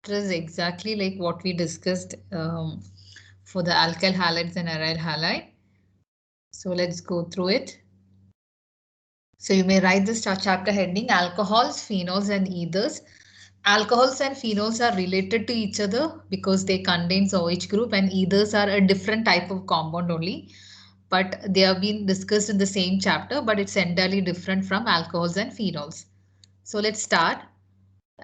It is exactly like what we discussed for the alkyl halides and aryl halide. So let's go through it. So you may write this chapter heading alcohols, phenols and ethers. Alcohols and phenols are related to each other because they contain OH group, and ethers are a different type of compound only. But they have been discussed in the same chapter, but it's entirely different from alcohols and phenols. So let's start.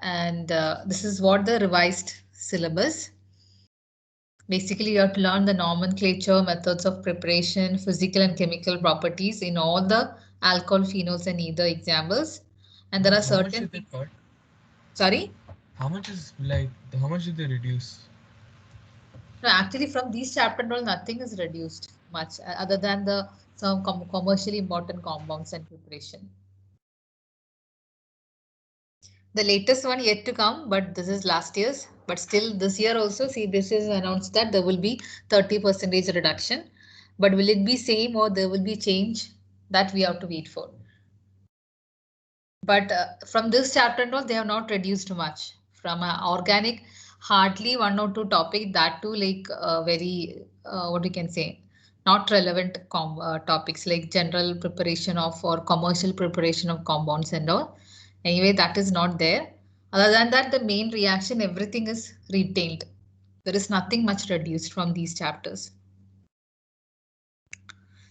And this is what the revised syllabus. Basically, you have to learn the nomenclature, methods of preparation, physical and chemical properties in all the alcohol, phenols, and ether examples. And there are How much certain did they things. cut? Sorry? How much is like how much did they reduce? No, actually, from these chapter, no, nothing is reduced much other than the some commercially important compounds and preparation. The latest one yet to come, but this is last year's. But still, this year also, see, this is announced that there will be 30% reduction. But will it be same or there will be change? That we have to wait for. But from this chapter, no, they have not reduced much. From organic, hardly one or two topic. That too, like very what we can say, not relevant topics like general preparation of or commercial preparation of compounds and all. Anyway, that is not there. Other than that, the main reaction, everything is retained. There is nothing much reduced from these chapters.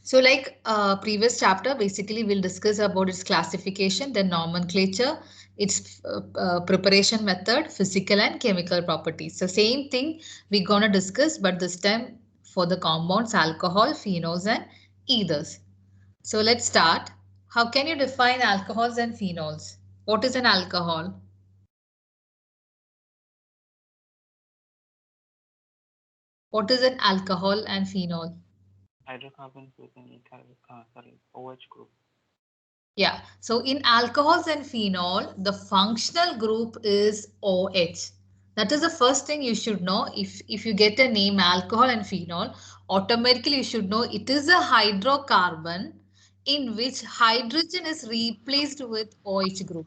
So like previous chapter, basically we'll discuss about its classification, then nomenclature, its preparation method, physical and chemical properties. So same thing we're gonna discuss, but this time for the compounds, alcohol, phenols and ethers. So let's start. How can you define alcohols and phenols? What is an alcohol? What is an alcohol and phenol? Hydrocarbons with an ethyl, OH group. Yeah, so in alcohols and phenol, the functional group is OH. That is the first thing you should know. If you get a name alcohol and phenol, automatically you should know it is a hydrocarbon in which hydrogen is replaced with OH group.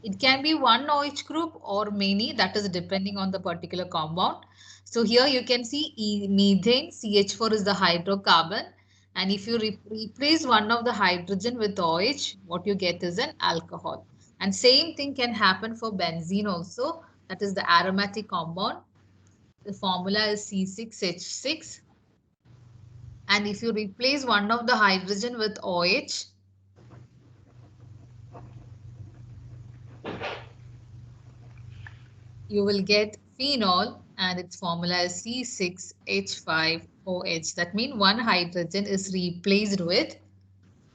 It can be one OH group or many, that is depending on the particular compound. So here you can see methane, CH4 is the hydrocarbon. And if you replace one of the hydrogen with OH, what you get is an alcohol. And same thing can happen for benzene also. That is the aromatic compound. The formula is C6H6. And if you replace one of the hydrogen with OH, you will get phenol and its formula is C6H5OH. That means one hydrogen is replaced with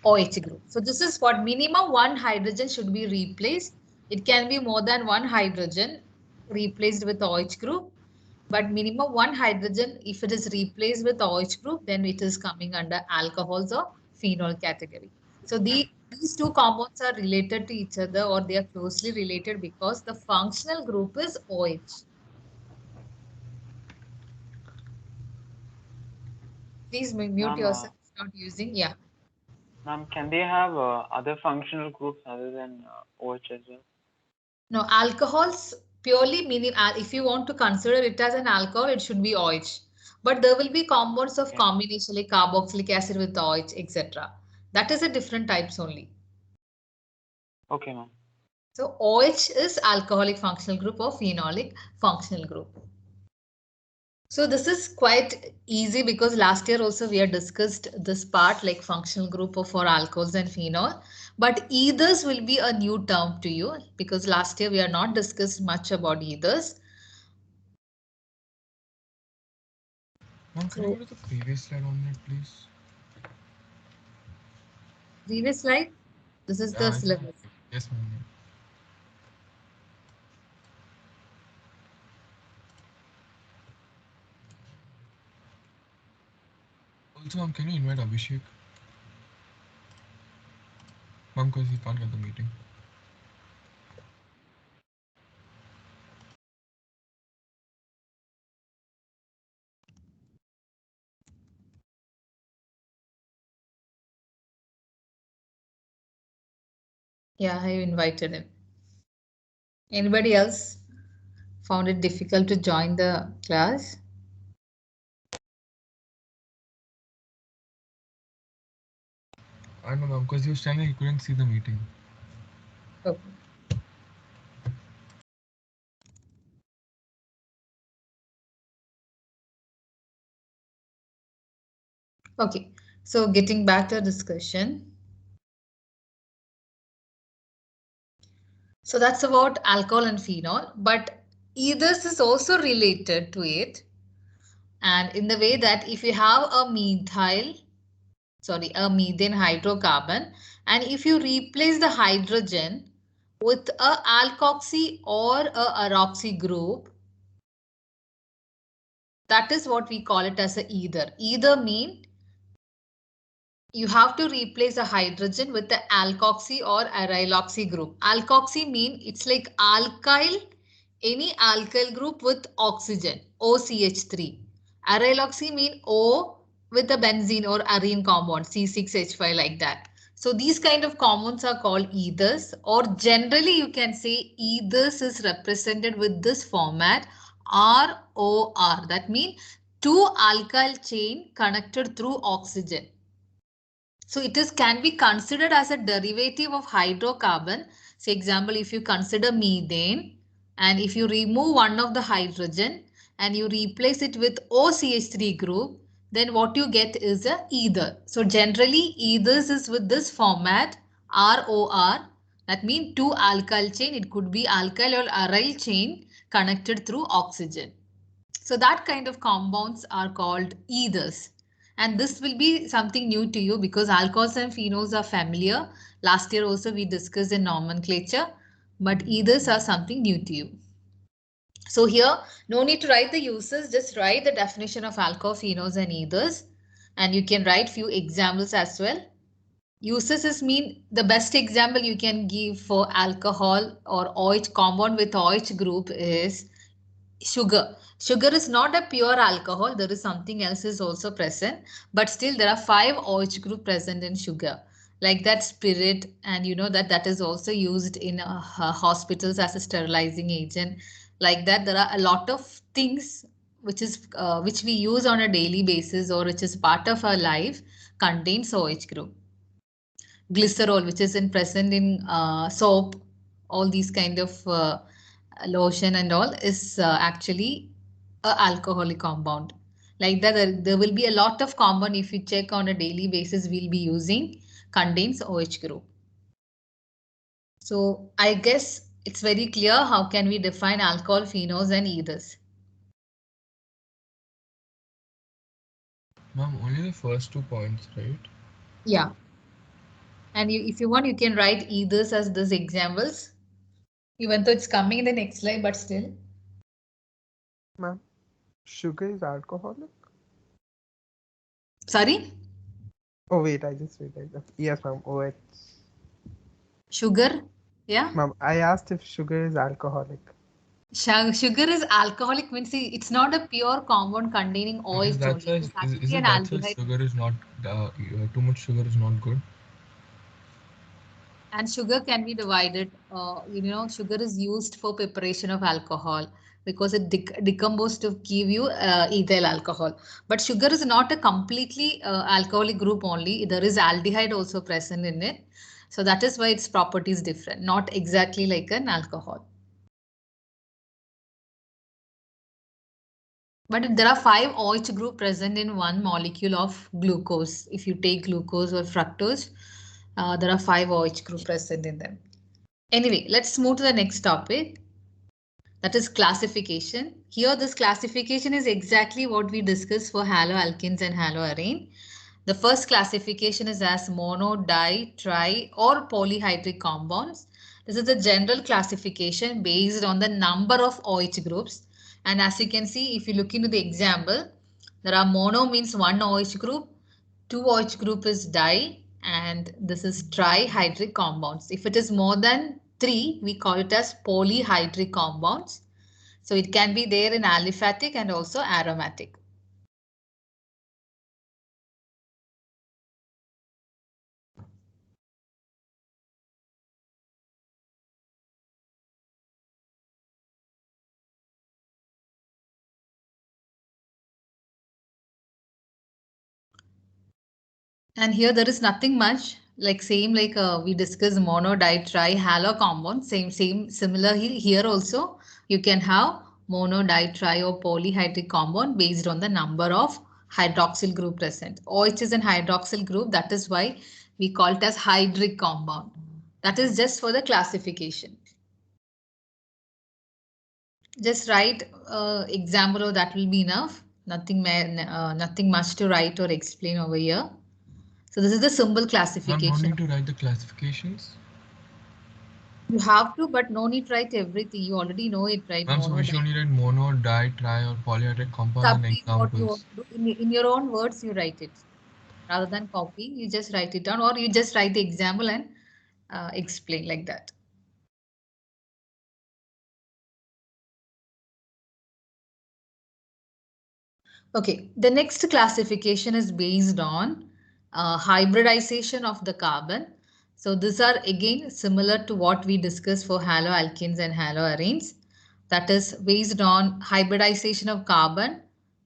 OH group. So this is what minimum one hydrogen should be replaced. It can be more than one hydrogen replaced with OH group. But minimum one hydrogen, if it is replaced with OH group, then it is coming under alcohols or phenol category. So these two compounds are related to each other or they are closely related because the functional group is OH. Please mute Ma'am, yourself, not using, yeah. ma'am, can they have other functional groups other than OH as well? No, alcohols purely meaning if you want to consider it as an alcohol, it should be OH. But there will be compounds of Okay. combination like carboxylic acid with OH, etc. That is a different types only. Okay, ma'am. So OH is alcoholic functional group or phenolic functional group. So this is quite easy because last year also we had discussed this part like functional group of for alcohols and phenol. But ethers will be a new term to you because last year we are not discussed much about ethers. Mom, can you So go to the previous slide on it, please? previous slide, this is the Yeah, yeah. syllabus. Yes, ma'am. Yeah. Also, ma'am, can you invite Abhishek? Ma'am, because he can't get the meeting. Yeah, I invited him. Anybody else found it difficult to join the class? I know, ma'am, because he was saying he couldn't see the meeting. Okay. Okay, so getting back to the discussion. So that's about alcohol and phenol, but ethers is also related to it. And in the way that if you have a methane hydrocarbon, and if you replace the hydrogen with a alkoxy or a aroxy group, that is what we call it as a ether. Ether mean you have to replace a hydrogen with the alkoxy or aryloxy group. Alkoxy mean it's like alkyl, any alkyl group with oxygen, OCH3. Aryloxy mean O with a benzene or arene compound, C6H5 like that. So these kind of compounds are called ethers, or generally you can say ethers is represented with this format ROR. That means two alkyl chain connected through oxygen. So it is can be considered as a derivative of hydrocarbon. Say example, if you consider methane and if you remove one of the hydrogen and you replace it with OCH3 group, then what you get is a ether. So generally ethers is with this format ROR. That means two alkyl chain. It could be alkyl or aryl chain connected through oxygen. So that kind of compounds are called ethers. And this will be something new to you because alcohols and phenols are familiar. Last year also we discussed in nomenclature, but ethers are something new to you. So here, no need to write the uses, just write the definition of alcohol, phenols and ethers. And you can write few examples as well. Uses is mean the best example you can give for alcohol or OH compound with OH group is sugar. Sugar is not a pure alcohol. There is something else is also present, but still there are 5 OH group present in sugar. Like that spirit, and you know that is also used in hospitals as a sterilizing agent. Like that, there are a lot of things which we use on a daily basis or which is part of our life contains OH group. Glycerol, which is in present in soap, all these kind of lotion and all is actually a alcoholic compound. Like that, there will be a lot of compound if you check on a daily basis we'll be using contains OH group. So I guess it's very clear how can we define alcohol, phenols and ethers. Ma'am, only the first 2 points, right? Yeah. And if you want, you can write ethers as these examples, even though it's coming in the next slide, but still. Ma'am, sugar is alcoholic? Sorry? Oh wait, I just realized. Yes, ma'am. OH. Sugar? Yeah? Ma'am, I asked if sugar is alcoholic. Sugar is alcoholic means it's not a pure compound containing OH Is that only. It says is is actually it an that says aldehyde. sugar is not too much sugar is not good? And sugar can be divided. Sugar is used for preparation of alcohol because it decomposes to give you ethyl alcohol. But sugar is not a completely alcoholic group only. There is aldehyde also present in it. So that is why its property is different, not exactly like an alcohol. But there are 5 OH group present in one molecule of glucose. If you take glucose or fructose, there are 5 OH group present in them. Anyway, let's move to the next topic. That is classification. Here, this classification is exactly what we discussed for haloalkenes and haloarene. The first classification is as mono, di, tri, or polyhydric compounds. This is the general classification based on the number of OH groups. And as you can see, if you look into the example, there are mono means one OH group, two OH group is di, and this is trihydric compounds. If it is more than 3, we call it as polyhydric compounds. So it can be there in aliphatic and also aromatic. And here there is nothing much, like same like we discussed mono, di, tri, halo compound, same similar here also. You can have mono, di, tri or polyhydric compound based on the number of hydroxyl group present. OH is an hydroxyl group, that is why we call it as hydric compound. That is just for the classification. Just write example or that will be enough. Nothing much to write or explain over here. So this is the symbol Ma'am, classification. no need to write the classifications. You have to, but no need to write everything. You already know it, right? Ma'am, so we should only write mono, di, tri, or polyhydric compounds and Subtly what you want examples. to do. In your own words, you write it. Rather than copying, you just write it down, or you just write the example and explain like that. Okay, the next classification is based on hybridization of the carbon. So these are again similar to what we discussed for haloalkenes and haloarenes. That is based on hybridization of carbon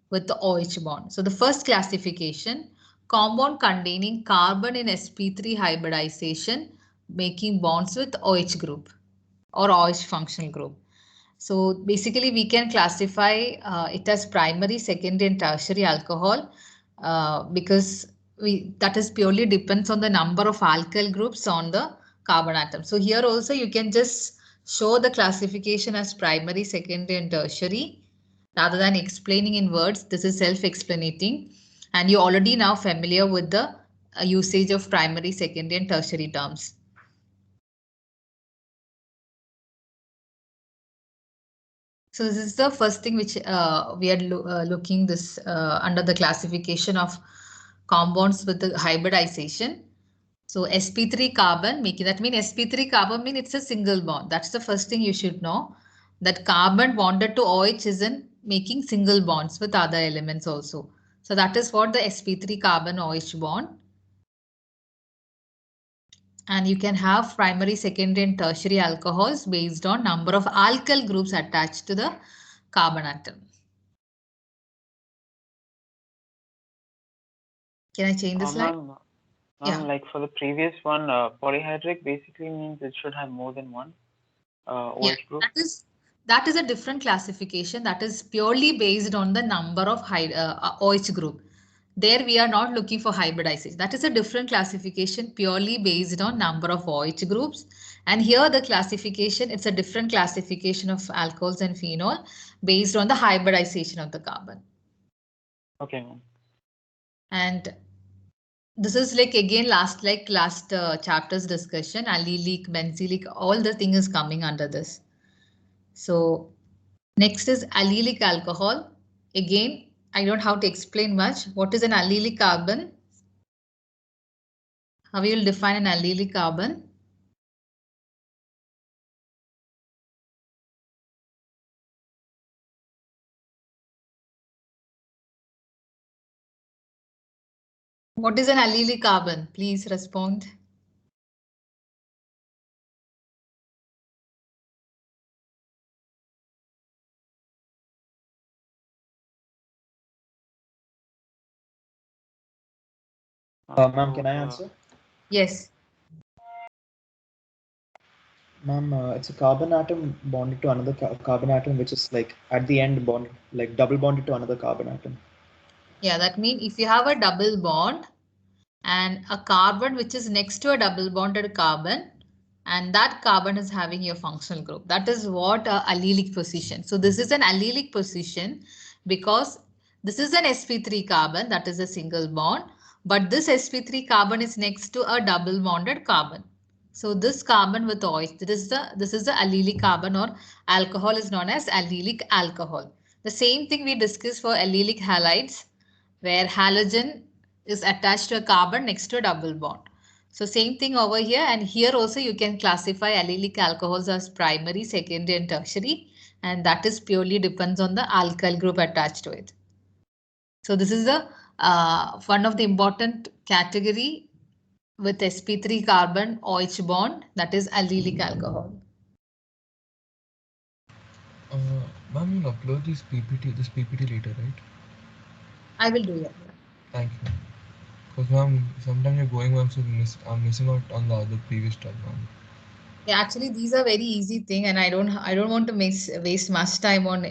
with the OH bond. So the first classification, compound containing carbon in sp3 hybridization making bonds with OH group or OH functional group. So basically we can classify it as primary, secondary and tertiary alcohol because that is purely depends on the number of alkyl groups on the carbon atom. So here also you can just show the classification as primary, secondary and tertiary rather than explaining in words. This is self-explanating and you already now familiar with the usage of primary, secondary and tertiary terms. So this is the first thing which we are looking this under the classification of compounds with the hybridization. So sp3 carbon, making that mean sp3 carbon mean it's a single bond. That's the first thing you should know, that carbon bonded to OH isn't making single bonds with other elements also. So that is what the sp3 carbon OH bond. And you can have primary, secondary and tertiary alcohols based on number of alkyl groups attached to the carbon atom. Can I change the slide? Yeah. Like for the previous one, polyhydric basically means it should have more than one OH group. That is a different classification. That is purely based on the number of OH group. There we are not looking for hybridization. That is a different classification purely based on number of OH groups. And here the classification, it's a different classification of alcohols and phenol based on the hybridization of the carbon. Okay, ma'am. And this is like again last chapter's discussion, allylic, benzylic, all the thing is coming under this. So next is allylic alcohol. Again, I don't have to explain much. What is an allylic carbon? How you will define an allylic carbon? What is an allylic carbon? Please respond. Ma'am, can I answer? Yes. Ma'am, it's a carbon atom bonded to another carbon atom, which is like at the end bonded, like double bonded to another carbon atom. Yeah, that means if you have a double bond and a carbon which is next to a double bonded carbon, and that carbon is having your functional group. That is what allylic position. So this is an allylic position because this is an sp3 carbon, that is a single bond, but this sp3 carbon is next to a double bonded carbon. So this carbon with OH, this is the allylic carbon, or alcohol is known as allylic alcohol. The same thing we discussed for allylic halides, where halogen is attached to a carbon next to a double bond. So same thing over here, and here also you can classify allylic alcohols as primary, secondary and tertiary, and that is purely depends on the alkyl group attached to it. So this is the one of the important category with sp3 carbon OH bond, that is allylic alcohol. Ma'am, you'll upload this PPT later, right? I will do that. Thank you. Because ma'am, sometimes you're going, ma'am, so I'm missing out on the other previous stuff, ma'am. Yeah, actually, these are very easy thing, and I don't want to waste much time on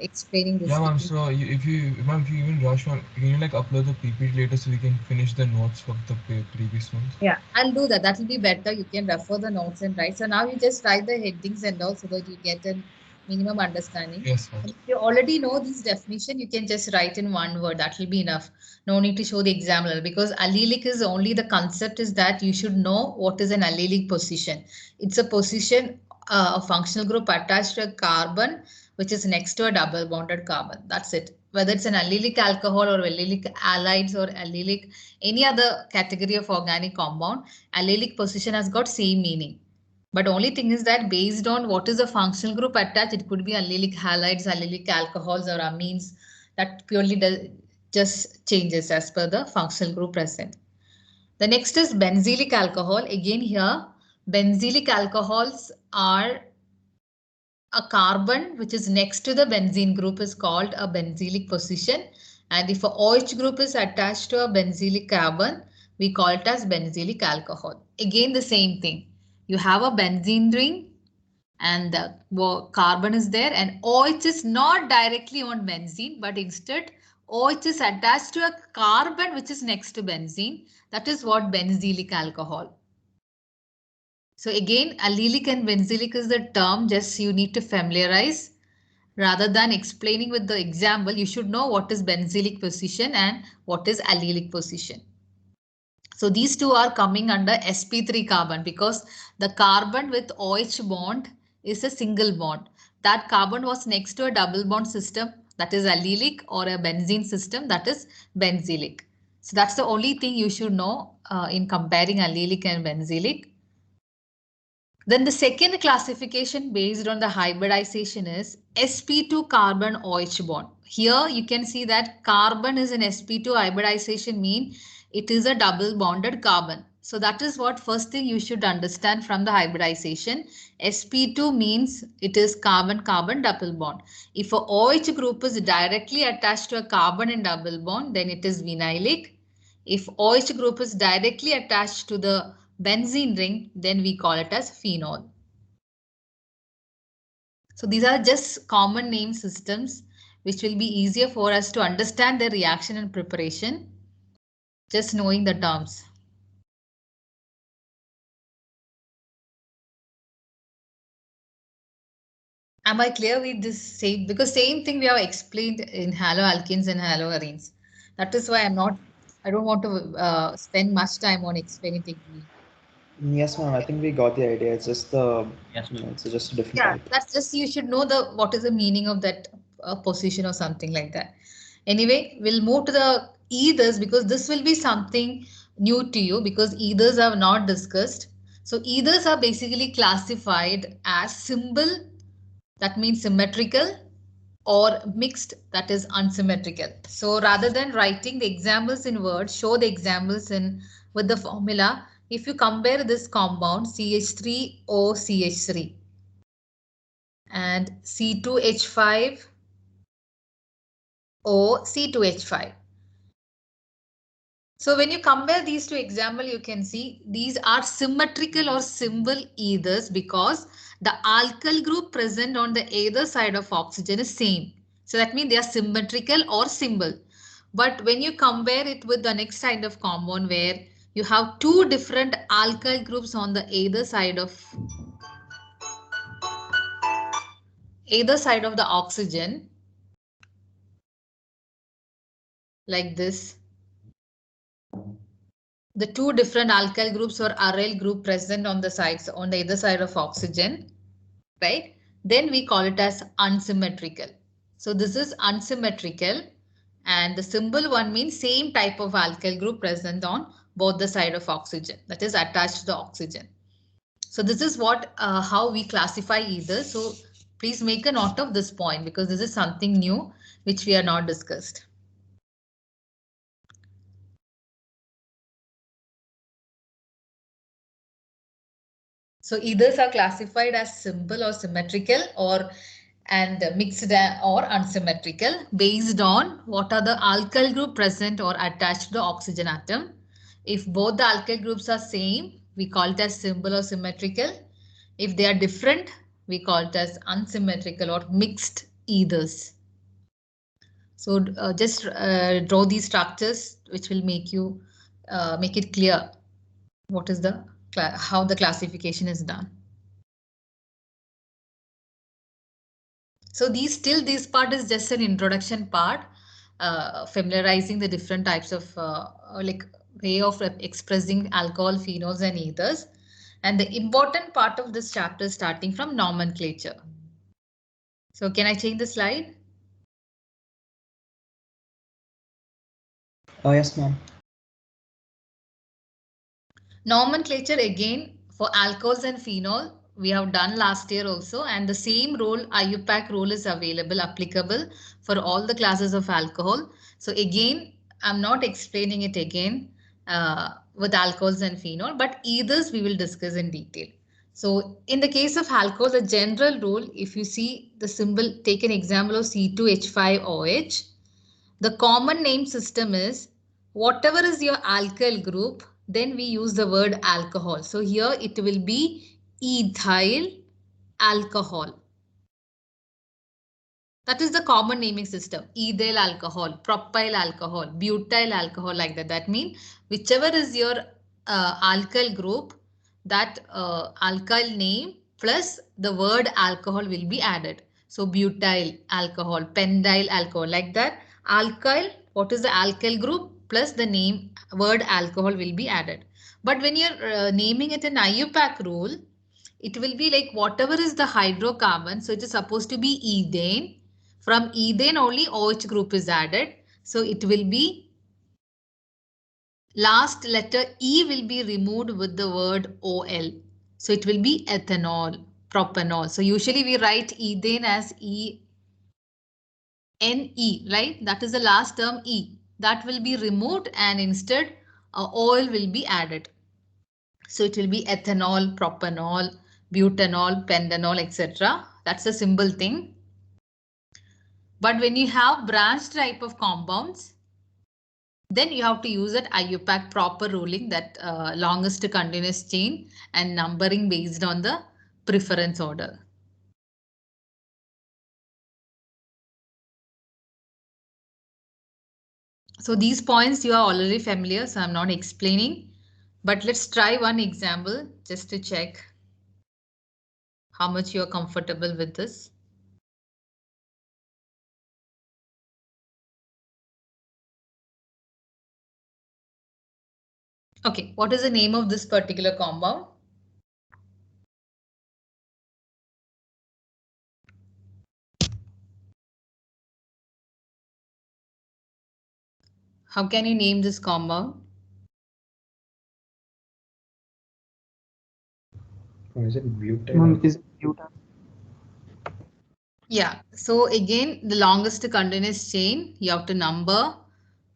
explaining this Yeah, to ma'am. you. So if you even rush, ma'am, can you like upload the PPT later so we can finish the notes for the previous ones? Yeah, I'll do that. That will be better. You can refer the notes and write. So now you just write the headings and all so that you get a minimum understanding. Yes, ma'am. And if you already know this definition, you can just write in one word. That will be enough. No need to show the example because allelic is only the concept is that you should know what is an allelic position. It's a position, a functional group attached to a carbon which is next to a double bonded carbon. That's it. Whether it's an allelic alcohol or allelic halides or allelic any other category of organic compound, allelic position has got same meaning. But only thing is that based on what is the functional group attached, it could be allelic halides, allelic alcohols or amines. That purely does, just changes as per the functional group present. The next is benzylic alcohol. Again here, benzylic alcohols are a carbon which is next to the benzene group is called a benzylic position. And if a OH group is attached to a benzylic carbon, we call it as benzylic alcohol. Again, the same thing. You have a benzene ring and the carbon is there and OH is not directly on benzene, but instead OH is attached to a carbon which is next to benzene. That is what benzylic alcohol. So again, allelic and benzylic is the term, just you need to familiarize. Rather than explaining with the example, you should know what is benzylic position and what is allelic position. So these two are coming under sp3 carbon because the carbon with OH bond is a single bond. That carbon was next to a double bond system that is allelic or a benzene system that is benzylic. So that's the only thing you should know in comparing allelic and benzylic. Then the second classification based on the hybridization is sp2 carbon OH bond. Here you can see that carbon is an sp2 hybridization mean it is a double bonded carbon. So that is what first thing you should understand from the hybridization. sp2 means it is carbon-carbon double bond. If a OH group is directly attached to a carbon in double bond, then it is vinylic. If OH group is directly attached to the benzene ring, then we call it as phenol. So these are just common name systems which will be easier for us to understand the reaction and preparation, just knowing the terms. Am I clear with this same? Because same thing we have explained in haloalkenes and haloarenes. That is why I don't want to spend much time on explaining things. Yes, ma'am. I think we got the idea. It's just the Yes, ma'am. it's just a different Yeah, type. that's just you should know the what is the meaning of that position or something like that. Anyway, we'll move to the ethers because this will be something new to you because ethers are not discussed. So ethers are basically classified as symbol, that means symmetrical, or mixed, that is unsymmetrical. So rather than writing the examples in words, show the examples in with the formula. If you compare this compound CH3OCH3 and C2H5O C2H5. So when you compare these two examples, you can see these are symmetrical or symbol ethers because the alkyl group present on the either side of oxygen is same. So that means they are symmetrical or symbol. But when you compare it with the next kind of compound where you have two different alkyl groups on the either side of the oxygen, like this. The two different alkyl groups or aryl group present on the sides on the either side of oxygen, right? Then we call it as unsymmetrical. So this is unsymmetrical and the symbol one means same type of alkyl group present on both the side of oxygen, that is attached to the oxygen. So this is what how we classify either. So please make a note of this point because this is something new which we are not discussed. So ethers are classified as simple or symmetrical and mixed or unsymmetrical based on what are the alkyl group present or attached to the oxygen atom. If both the alkyl groups are same, we call it as simple or symmetrical. If they are different, we call it as unsymmetrical or mixed ethers. So just draw these structures, which will make you make it clear what is the how the classification is done. So this part is just an introduction part, familiarizing the different types of like way of expressing alcohol, phenols, and ethers. And the important part of this chapter is starting from nomenclature. So can I change the slide? Oh, yes, ma'am. Nomenclature again for alcohols and phenol we have done last year also, and the same rule IUPAC rule is available, applicable for all the classes of alcohol. So again, I'm not explaining it again with alcohols and phenol, but ethers we will discuss in detail. So in the case of alcohol, the general rule, if you see the symbol, take an example of C2H5OH. The common name system is whatever is your alkyl group, then we use the word alcohol. So here it will be ethyl alcohol. That is the common naming system. Ethyl alcohol, propyl alcohol, butyl alcohol, like that. That means whichever is your alkyl group, that alkyl name plus the word alcohol will be added. So butyl alcohol, pentyl alcohol, like that. Alkyl, what is the alkyl group plus the name word alcohol will be added. But when you're naming it in IUPAC rule, it will be like whatever is the hydrocarbon. So it is supposed to be ethane. From ethane only OH group is added. So it will be last letter E will be removed with the word OL. So it will be ethanol, propanol. So usually we write ethane as ENE, right? That is the last term E. That will be removed and instead oil will be added. So it will be ethanol, propanol, butanol, pentanol, etc. That's a simple thing. But when you have branched type of compounds, then you have to use that IUPAC proper ruling, that longest continuous chain and numbering based on the preference order. So these points you are already familiar, so I'm not explaining. But let's try one example just to check how much you are comfortable with this. Okay, what is the name of this particular compound? How can you name this compound? Or is it butyl? Ma'am, is it butyl? Yeah, so again, the longest continuous chain, you have to number.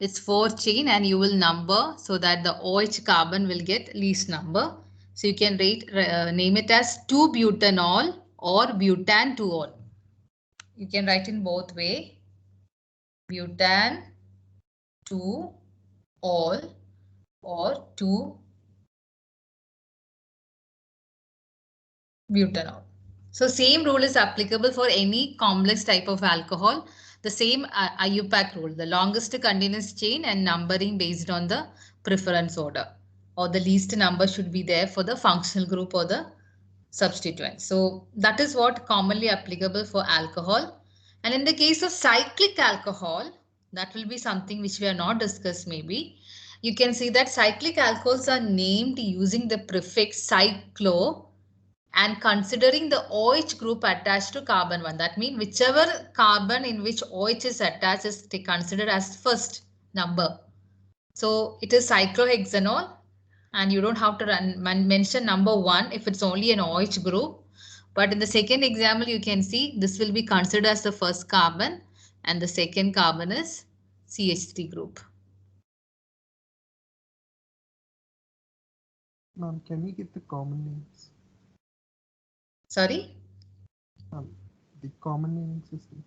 It's 4 chain and you will number so that the OH carbon will get least number. So you can name it as 2-butanol or butan-2-ol. You can write in both way. Butan-2-ol or 2-butanol. So same rule is applicable for any complex type of alcohol. The same IUPAC rule, the longest continuous chain and numbering based on the preference order, or the least number should be there for the functional group or the substituent. So that is what commonly applicable for alcohol. And in the case of cyclic alcohol, that will be something which we are not discussed maybe. You can see that cyclic alcohols are named using the prefix cyclo and considering the OH group attached to carbon 1. That means whichever carbon in which OH is attached is considered as first number. So it is cyclohexanol, and you don't have to mention number 1 if it's only an OH group. But in the second example, you can see this will be considered as the first carbon and the second carbon is CH3 group. Ma'am, can we get the common names? Sorry? The common naming system.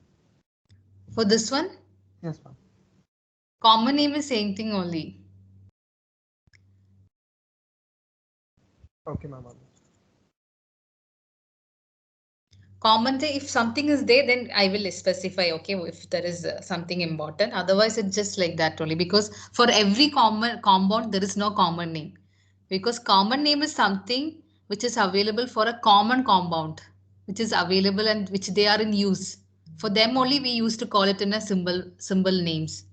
For this one? Yes, ma'am. Common name is same thing only. Okay, ma'am. Common thing, if something is there, then I will specify, okay, if there is something important. Otherwise, it's just like that only, because for every common compound, there is no common name. Because common name is something which is available for a common compound, which is available and which they are in use. For them only we used to call it in a symbol names.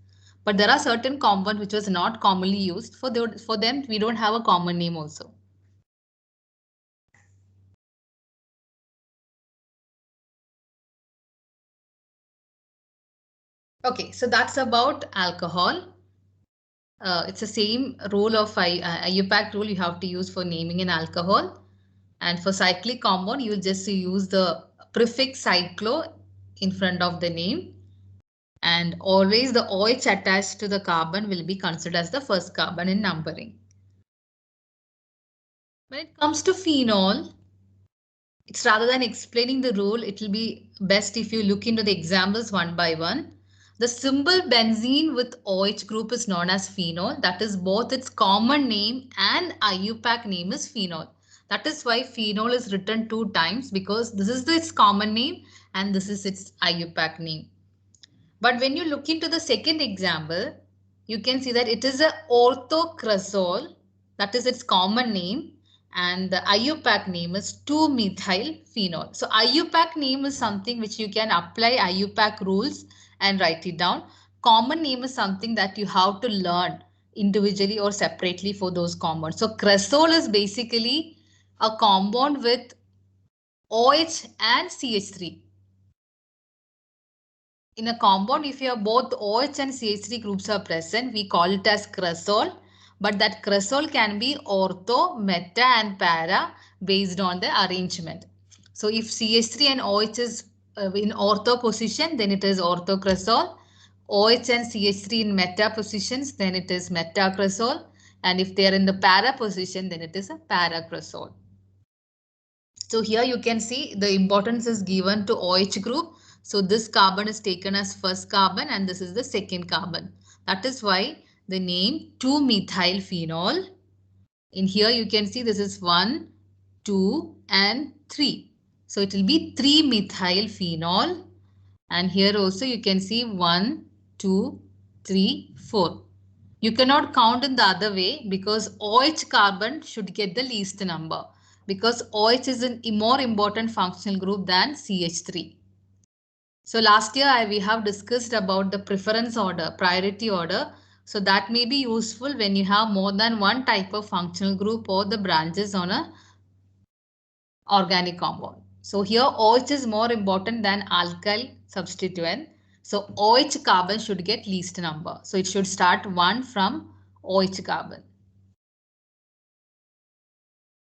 But there are certain compounds which was not commonly used. For them, we don't have a common name also. Okay, so that's about alcohol. It's the same rule of IUPAC rule you have to use for naming an alcohol. And for cyclic compound, you will just use the prefix cyclo in front of the name. And always the OH attached to the carbon will be considered as the first carbon in numbering. When it comes to phenol, it's rather than explaining the rule, it will be best if you look into the examples one by one. The symbol benzene with OH group is known as phenol. That is both its common name and IUPAC name is phenol. That is why phenol is written 2 times, because this is its common name and this is its IUPAC name. But when you look into the second example, you can see that it is a orthocresol. That is its common name. And the IUPAC name is 2-methyl phenol. So IUPAC name is something which you can apply IUPAC rules and write it down. Common name is something that you have to learn individually or separately for those compounds. So cresol is basically a compound with OH and CH3. In a compound, if you have both OH and CH3 groups are present, we call it as cresol. But that cresol can be ortho, meta and para based on the arrangement. So if CH3 and OH is in ortho position, then it is orthocresol. OH and CH3 in meta positions, then it is metacresol. And if they are in the para position, then it is a paracresol. So here you can see the importance is given to OH group. So this carbon is taken as first carbon and this is the second carbon. That is why the name 2-methyl phenol. In here you can see this is 1, 2 and 3. So it will be 3-methyl phenol. And here also you can see 1, 2, 3, 4. You cannot count in the other way because OH carbon should get the least number, because OH is a more important functional group than CH3. So last year we have discussed about the preference order, priority order. So that may be useful when you have more than one type of functional group or the branches on a organic compound. So here OH is more important than alkyl substituent. So OH carbon should get least number. So it should start 1 from OH carbon.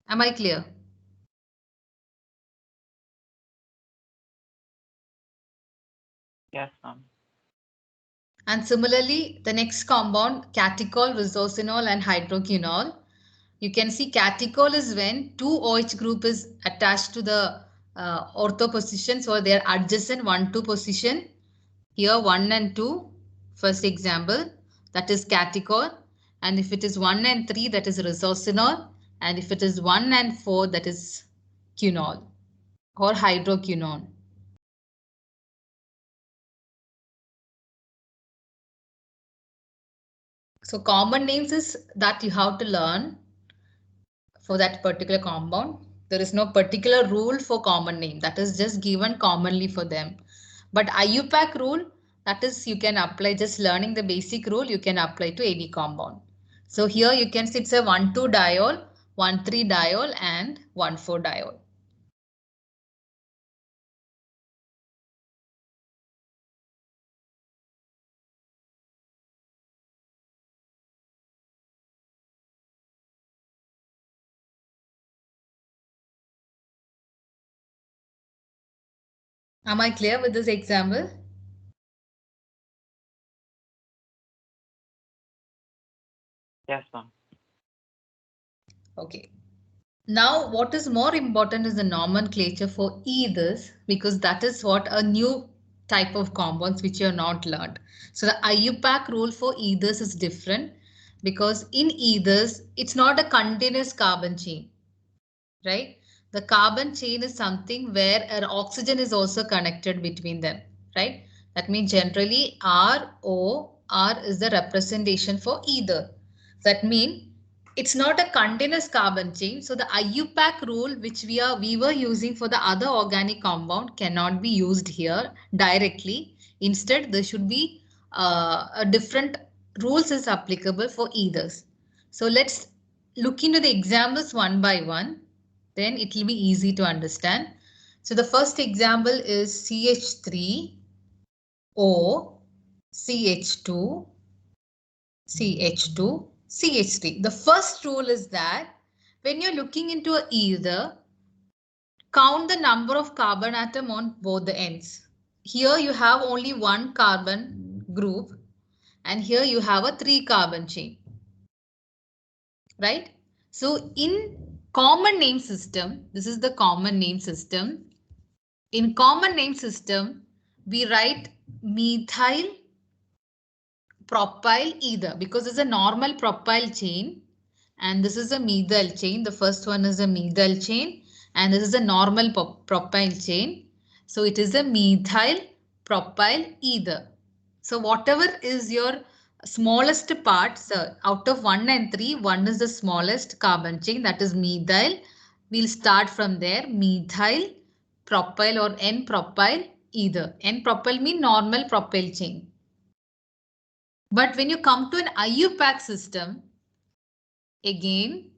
Am I clear? Yes, ma'am. And similarly, the next compound, catechol, resorcinol and hydroquinol. You can see catechol is when 2 OH group is attached to the ortho position. So they are adjacent 1, 2 position. Here 1 and 2, first example, that is catechol. And if it is 1 and 3, that is resorcinol. And if it is 1 and 4, that is quinol or hydroquinone. So common names is that you have to learn for that particular compound. There is no particular rule for common name, that is just given commonly for them. But IUPAC rule, that is you can apply, just learning the basic rule you can apply to any compound. So here you can see it's a 1,2 diol, 1,3 diol and 1,4 diol. Am I clear with this example? Yes, ma'am. Okay. Now what is more important is the nomenclature for ethers, because that is what a new type of compounds which you have not learned. So the IUPAC rule for ethers is different, because in ethers it's not a continuous carbon chain. right? The carbon chain is something where an oxygen is also connected between them, right? That means generally R is the representation for either. That means it's not a continuous carbon chain. So the IUPAC rule which we were using for the other organic compound cannot be used here directly. Instead, there should be a different rules is applicable for either. So let's look into the examples one by one. Then it will be easy to understand. So the first example is CH3O, CH2, CH2, CH3. The first rule is that when you're looking into a ether, count the number of carbon atom on both the ends. Here you have only one carbon group and here you have a 3 carbon chain, right? So in common name system, this is the common name system. In common name system, we write methyl propyl ether because it's a normal propyl chain and this is a methyl chain. The first one is a methyl chain and this is a normal propyl chain. So it is a methyl propyl ether. So whatever is your smallest parts out of 1 and 3, 1 is the smallest carbon chain, that is methyl. We'll start from there. Methyl propyl or N-propyl ether. N-propyl means normal propyl chain. But when you come to an IUPAC system, again,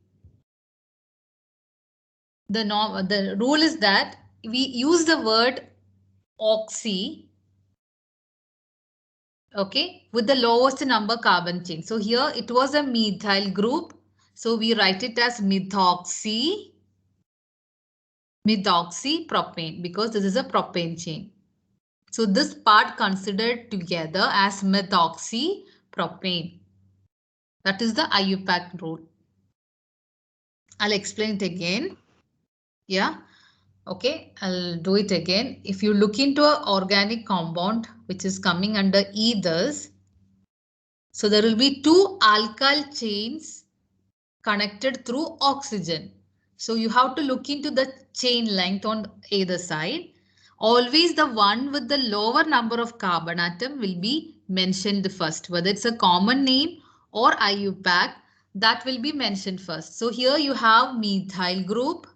the rule is that we use the word oxy, okay, with the lowest number carbon chain. So here it was a methyl group. So we write it as methoxy propane because this is a propane chain. So this part considered together as methoxy propane. That is the IUPAC rule. I'll explain it again. Yeah. Okay, I'll do it again. If you look into an organic compound which is coming under ethers, so there will be 2 alkyl chains connected through oxygen. So you have to look into the chain length on either side. Always the one with the lower number of carbon atom will be mentioned first, whether it's a common name or IUPAC, that will be mentioned first. So here you have methyl group.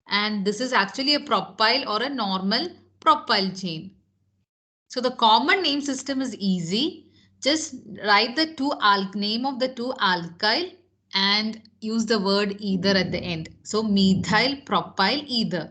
And this is actually a propyl or a normal propyl chain. So the common name system is easy. Just write the name of the 2 alkyl and use the word ether at the end. So methyl propyl ether.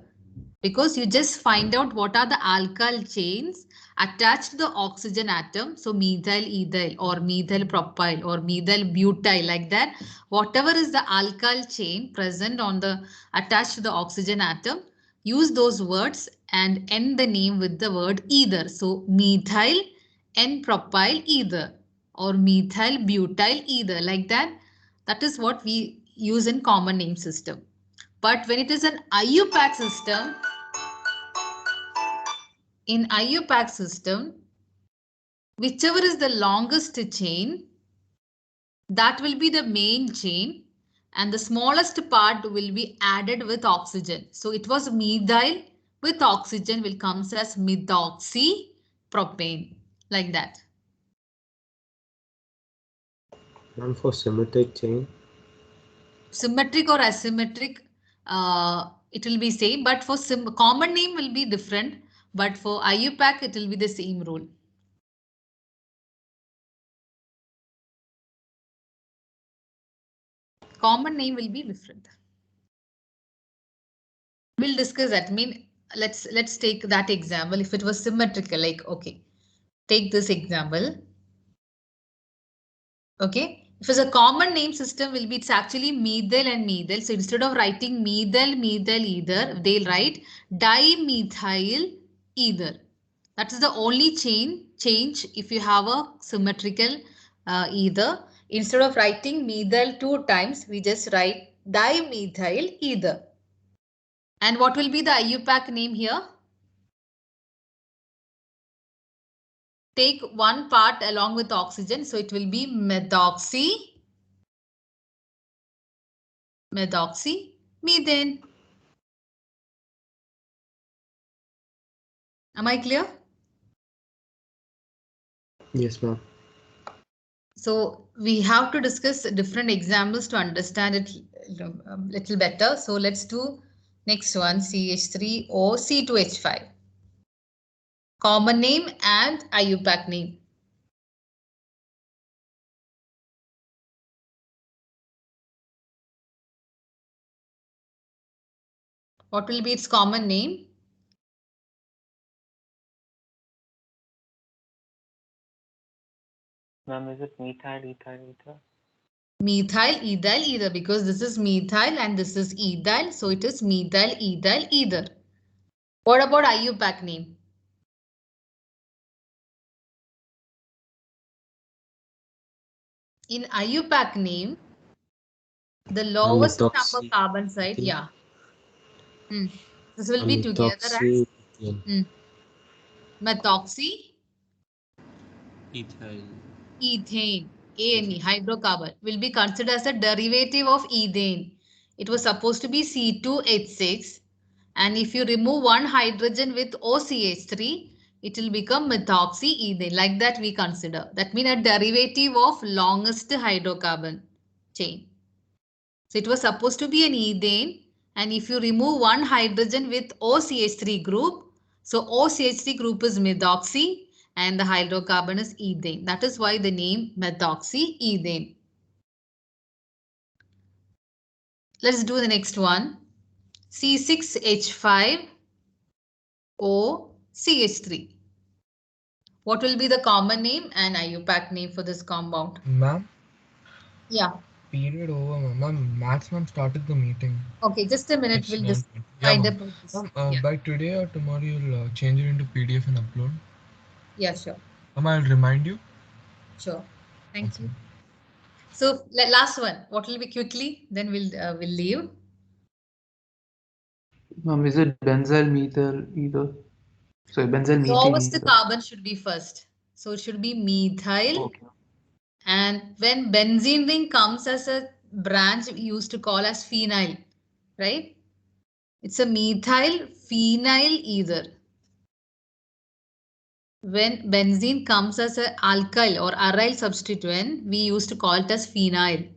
Because you just find out what are the alkyl chains attached to the oxygen atom. So methyl ethyl or methyl propyl or methyl butyl, like that. Whatever is the alkyl chain present on the attached to the oxygen atom, use those words and end the name with the word ether. So methyl N-propyl ether or methyl butyl ether, like that. That is what we use in common name system. But when it is an IUPAC system, in IUPAC system, whichever is the longest chain, that will be the main chain and the smallest part will be added with oxygen. So it was methyl with oxygen will comes as methoxy propane, like that. And for symmetric chain? Symmetric or asymmetric, it will be same, but for common name will be different. But for IUPAC, it will be the same rule. Common name will be different. We'll discuss that. I mean, let's take that example. If it was symmetrical, like, okay, take this example. Okay, if it's a common name system will be, it's actually methyl and methyl. So instead of writing methyl ether, they'll write dimethyl ether. That is the only change if you have a symmetrical ether. Instead of writing methyl 2 times, we just write dimethyl ether. And what will be the IUPAC name here? Take one part along with oxygen. So it will be methoxy Methane. Am I clear? Yes, ma'am. So we have to discuss different examples to understand it a little better. So let's do next one, CH3O C2H5. Common name and IUPAC name. What will be its common name? Ma'am, is it methyl, ethyl, ether? Methyl, ethyl, either, because this is methyl and this is ethyl. So it is methyl, ethyl, either. What about IUPAC name? In IUPAC name, the lowest number Methoxy. carbon side, yeah. This will be together as Methoxy. methoxy, Ethyl. ethane, ANE, hydrocarbon, will be considered as a derivative of ethane. It was supposed to be C2H6. And if you remove one hydrogen with OCH3, it will become methoxyethane. Like that we consider. That means a derivative of longest hydrocarbon chain. So it was supposed to be an ethane. And if you remove one hydrogen with OCH3 group, so OCH3 group is methoxy and the hydrocarbon is ethane. That is why the name methoxyethane. Let's do the next one. C6H5OCH3. What will be the common name and IUPAC name for this compound? Ma'am, Yeah. period over, ma'am. Maths ma'am started the meeting. Okay, just a minute. It's We'll just 9:20. find Yeah, a ma'am. purpose. Ma'am, by today or tomorrow you'll change it into PDF and upload. Yeah, sure. Ma'am, I'll remind you. Sure. Thank Okay. you. So last one. What will be quickly? Then we'll leave. Is it benzyl methyl either? Sorry, benzyl methane Lowest either. carbon should be first. So it should be methyl. Okay. And when benzene ring comes as a branch, we used to call as phenyl, right? It's a methyl phenyl ether. When benzene comes as an alkyl or aryl substituent, we used to call it as phenyl.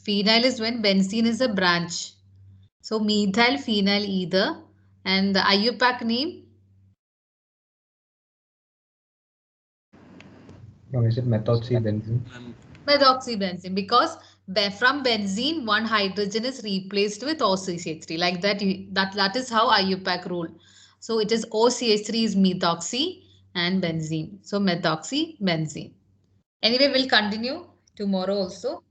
Phenyl is when benzene is a branch. So methyl phenyl ether. And the IUPAC name? Is it methoxybenzene? Methoxybenzene, because from benzene one hydrogen is replaced with OCH3. Like that, that is how IUPAC rule. So it is OCH3 is methoxy and benzene. So methoxybenzene. Anyway, we'll continue tomorrow also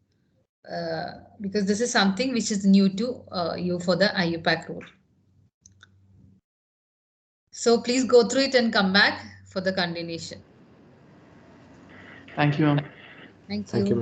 because this is something which is new to you for the IUPAC rule. So please go through it and come back for the continuation. Thank you, ma'am. Thank you.